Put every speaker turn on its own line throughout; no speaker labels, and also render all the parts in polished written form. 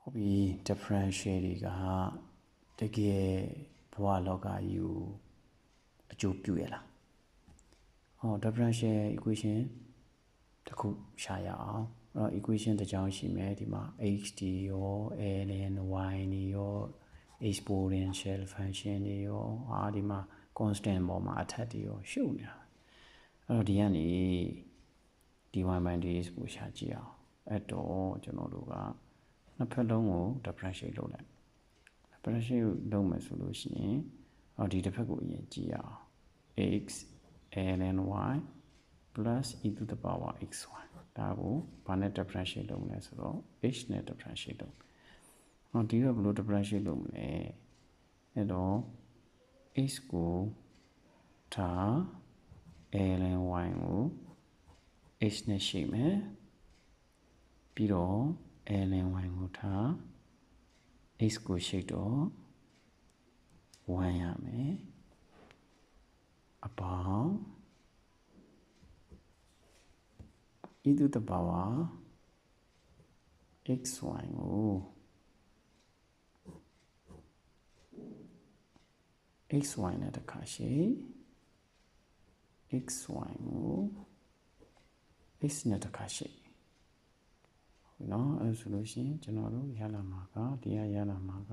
ဟုတ်ပြီ differential တွေကတကယ်ဘဝလောကကြီးကိုအကျိုးပြုရလားdifferential equation တစ်ခုရှာရအောင်အဲ့တော့ equation တစ်ကြောင်းရှိမယ်ဒီမှာ h d ရော ln y နေရော exponential function တွေရောဒီမှာ constant ပေါ်မှာအထက်တွေရောရှုပ်နေတာအဲ့တော့ဒီကနေ dy by dx ကိုရှာကြည့်အောင်အဲ့တော့ကျွန်တော်တို့ကနှစ်ဖက်လုံးကို differentiate လုပ်လိုက် differentiate လုပ်မယ်ဆိုလို့ရှိရင်ဒီတစ်ဖက်ကိုအရင်ကြည့်အောင် x ln y plus e to the power xy ဒါကိုဘာနဲ့ differentiate လုပ်မလဲဆိုတော့ h နဲ့ differentiate လုပ်ဒီတော့ဘယ်လို differentiate လုပ်မလဲအဲ့တော့ x ကိုထား ln y ကို h နဲ့ရှိမယ်ပြီးတော့ ln y ကိုထား x ကိုရှိတော့1ရမယ်အပေါင်း e to the power xy ကို xy နဲ့တစ်ခါရှိ xy ကို x နဲ့တစ်ခါရှိနော်အဲ့ဆိုလို့ရှိရင်ကျွန်တော်တို့ရလာမှာကဒီရလာမှာက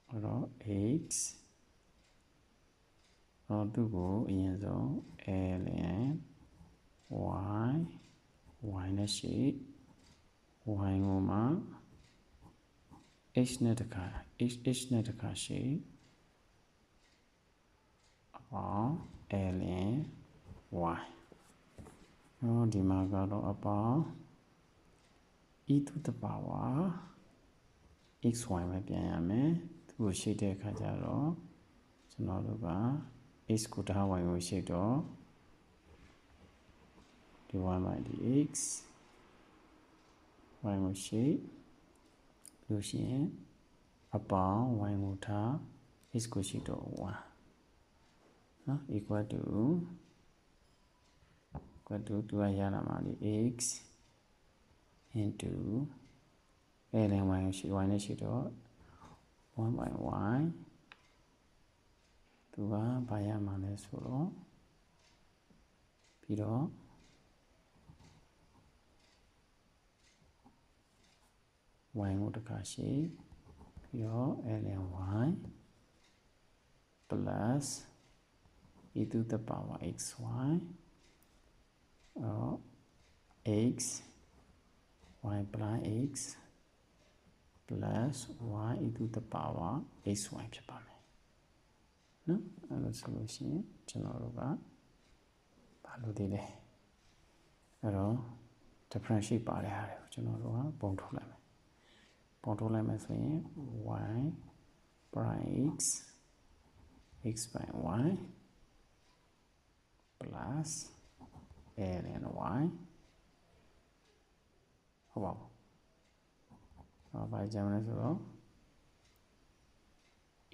အဲ့တော့ x သူ့ကိုအရင်ဆုံး ln y နဲ့ရှိ y ကိုမှ h နဲ့တစ်ခါ h နဲ့တစ်ခါရှိအပေါင်း ln y ဒီမှာကတော့အပေါင်း e to the power xy ပဲပြန်ရမယ်သူ့ကိုရှိတဲ့အခါကျတော့ကျွန်တော်တို့က x ကိုထား y ကိုရှိတော့dy by dx y ကိုရှိလို့ရှိရင်အပေါင်း y ကိုထား x ကိုရှိတော့1နော် equal to သူကရလာမှာဒီ x into ln y ကိုရှိ y နဲ့ရှိတော့1 by y သူကဘာရမှာလဲဆိုတော့ပြီးတော့y ကိုတစ်ခါရှိပြီးတော့ ln y plus e to the power xy x y plus x plus y e to the power xy ဖြစ်ပါမယ်နော်အဲ့လိုဆိုလို့ရှိရင်ကျွန်တော်တို့ကဘာလို့ဒီလဲအဲ့တော့ differentiate ပါတဲ့ဟာတွေကိုကျွန်တော်တို့ကပုံထုတ်လိုက်မယ်ပုံထုတ်လိုက်မယ်ဆိုရင် y prime x by y plus ln y ဟုတ်ပါဘူးဘာကြမ်းလဲဆိုတော့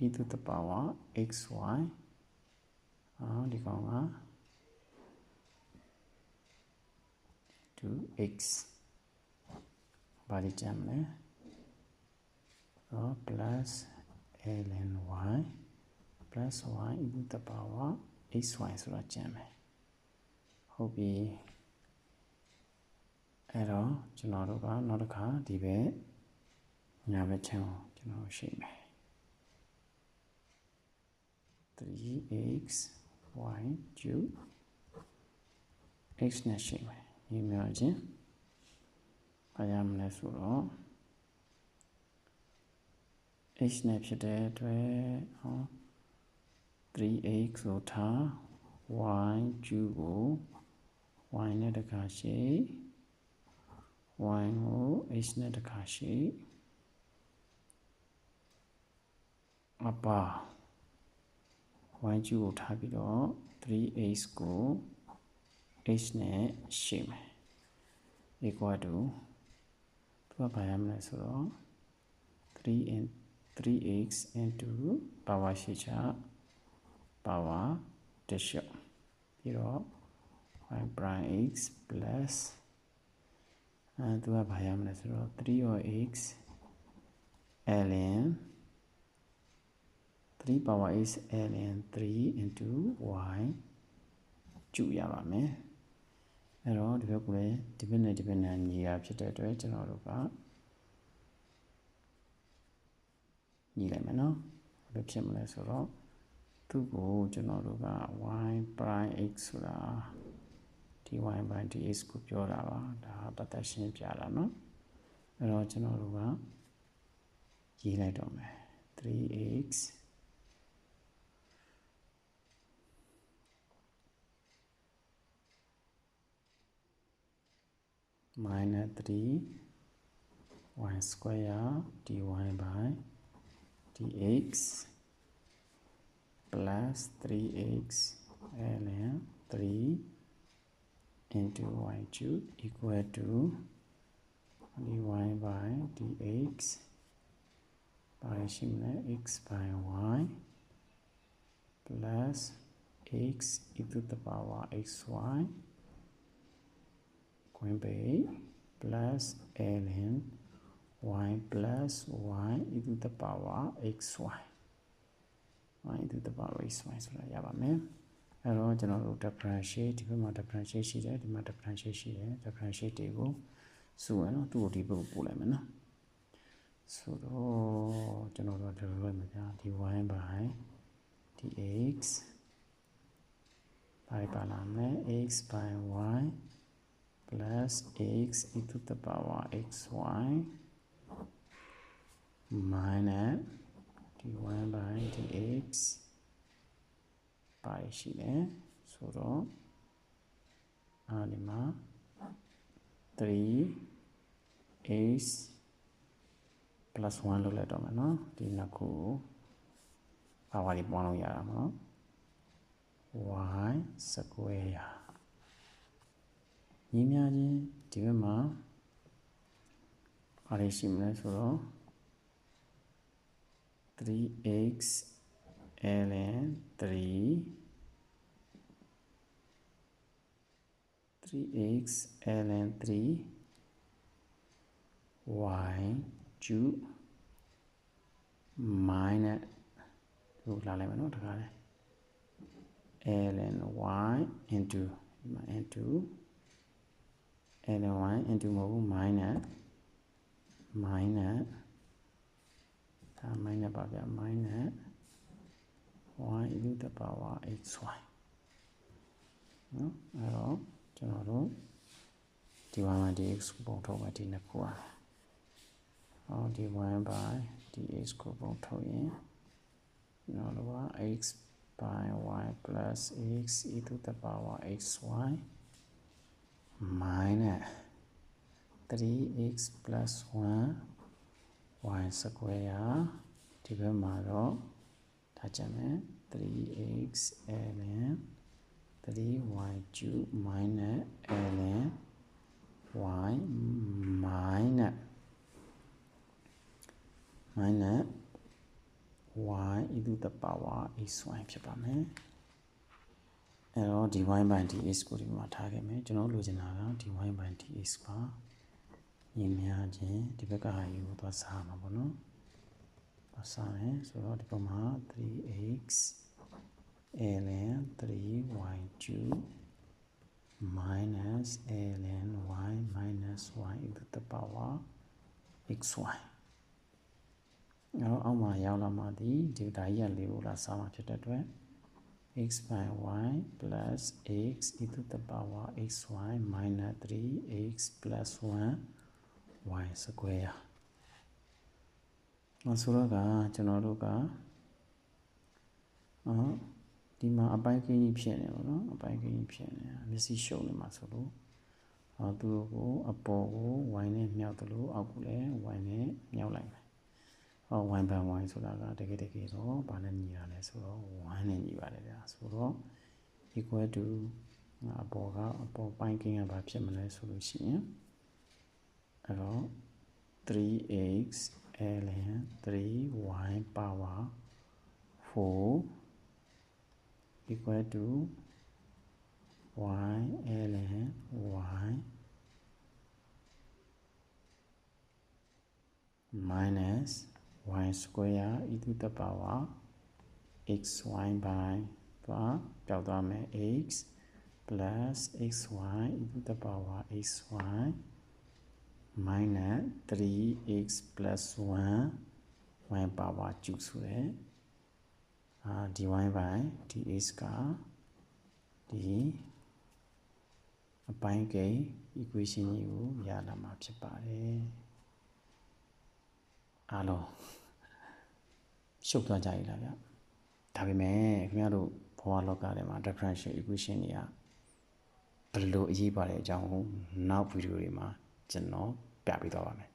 e to the power xy ဒီကောင်က 2x ဘာကြမ်းလဲplus ln y plus y e to the power xy ဆိုတာကြမ်းမယ်ဟုတ်ပြီအဲ့တော့ကျွန်တော်တို့ကနောက်တစ်ခါဒီဘက်ညာဘက်ချမ်းကိုကျွန်တော်ရှိမယ် 3x y cube x နဲ့ရှိမယ်ညီမျှခြင်းဘာရမလဲဆိုတော့ x နဲ့ဖြစ်တဲ့အတွက် 3x ကိုထား y cube ကို y နဲ့တစ်ခါရှိ y ကို h နဲ့တစ်ခါရှိအပါ y cube ကိုထားပြီးတော့ 3x ကို h နဲ့ရှိမယ် equal to သူကဘာရမလဲဆိုတော့ 3x into power ရှိချ power တစ်လျှော့ပြီးတော့ y prime x plus သူကဘာရမလဲဆိုတော့ 3 or x ln 3 power x ln 3 into y ကျူရပါမယ်အဲ့တော့ဒီဘက်ကလည်း dependent ညီရဖြစ်တဲ့အတွက်ကျွန်တော်တို့ကညီလိုက်မယ်နော်ဘယ်ဖြစ်မလဲဆိုတော့သူ့ကိုကျွန်တော်တို့က y prime x ဆိုတာ dy by dx ကိုပြောတာပါဒါပတ်သက်ရှင်းပြတာနော်အဲ့တော့ကျွန်တော်တို့ကရေးလိုက်တော့မယ် 3x minus 3 y square dy by dx plus 3x ln 3 into y cube equal to dy by dx partition x by y plus x e to the power xy going by plus ln y plus y e to the power xy y e to the power xy ဆိုတာရပါမယ်အဲ့တော့ကျွန်တော်တို့ differentiate ဒီဘက်မှာ differentiate ရှိတယ်ဒီမှာ differentiate ရှိတယ် differentiate တွေကိုစုရနော်သူ့ကိုဒီဘက်ကိုပို့လိုက်မယ်နော်ဆိုတော့ကျွန်တော်တို့ဒီလိုလိုက်မယ်ဗျာ dy by dx ပါလာမယ် x by y plus x e to the power xy minus dy by dx ပါရှိတယ်ဆိုတော့ဒီမှာ 3x plus 1လို့လိုက်တော့မယ်နော်ဒီနှစ်ခုပါဝါလေးပေါင်းလို့ရတာမနော် y square ညီးများချင်းဒီဘက်မှာဘာလေးရှိမလဲဆိုတော့ 3x ln 3x ln 3 y cube minus ဒီကိုလာလိုက်မယ်နော်တခါလေ ln y into ln y into မဟုတ်ဘူး minus ပါဗျာ minus y e to the power xy နော်အဲ့တော့ကျွန်တော်တို့ဒီ y by dx ကိုပုံထုတ်မယ်ဒီနှစ်ခုอ่ะဒီ y by dx ကိုပုံထုတ်ရင်ကျွန်တော်တို့က x by y plus x e to the power xy minus 3x plus 1 y square ဒီဘက်မှာတော့ဒါကြမယ် 3x ln 3y cube minus ln y minus y e to the power xy ဖြစ်ပါမယ်အဲ့တော့ dy by dx ကိုဒီမှာထားခဲ့မယ်ကျွန်တော်လိုချင်တာက dy by dx ပါညီများချင်းဒီဘက်ကဟာယူကိုသွားစားမှာပေါ့နော်စားမယ်ဆိုတော့ဒီပေါ်မှာ 3x ln 3y cube minus ln y minus y e to the power xy အောက်မှာရောက်လာမှဒီဒါကြီးကလေးကိုလာစားမှာဖြစ်တဲ့အတွက် x by y plus x e to the power xy minus 3x plus 1 y square ဆိုတော့ကကျွန်တော်တို့ကဒီမှာအပိုင်းကင်းကြီးဖြစ်နေပါတော့အပိုင်းကင်းကြီးဖြစ်နေမျက်စိရှုံနေမှာဆိုလို့သူတို့ကိုအပေါ်ကို y နဲ့မြောက်တယ်လို့အောက်ကိုလည်း y နဲ့မြောက်လိုက်မယ်y by y ဆိုတာကတကယ်တော့ဘာနဲ့ညီတာလဲဆိုတော့1နဲ့ညီပါတယ်ဗျာဆိုတော့ equal to အပေါ်ပိုင်းကင်းကဘာဖြစ်မလဲဆိုလို့ရှိရင်အဲ့တော့ 3x ln 3y power 4 equal to y ln y minus y square e to the power xy by သွားပြောက်သွားမယ် x plus xy e to the power xy minus 3x plus 1 y power ကျူဆိုတဲ့dy by dx ကဒီအပိုင်းကိန်း equation ကြီးကိုရလာမှာဖြစ်ပါတယ်အားလုံးရှုပ်သွားကြရည်လားဗျဒါပေမဲ့ခင်ဗျားတို့ဘဝလောကထဲမှာ differential equation တွေကဘယ်လိုအရေးပါတဲ့အကြောင်းကိုနောက်ဗီဒီယိုတွေမှာကျွန်တော်ပြပေးသွားပါမယ်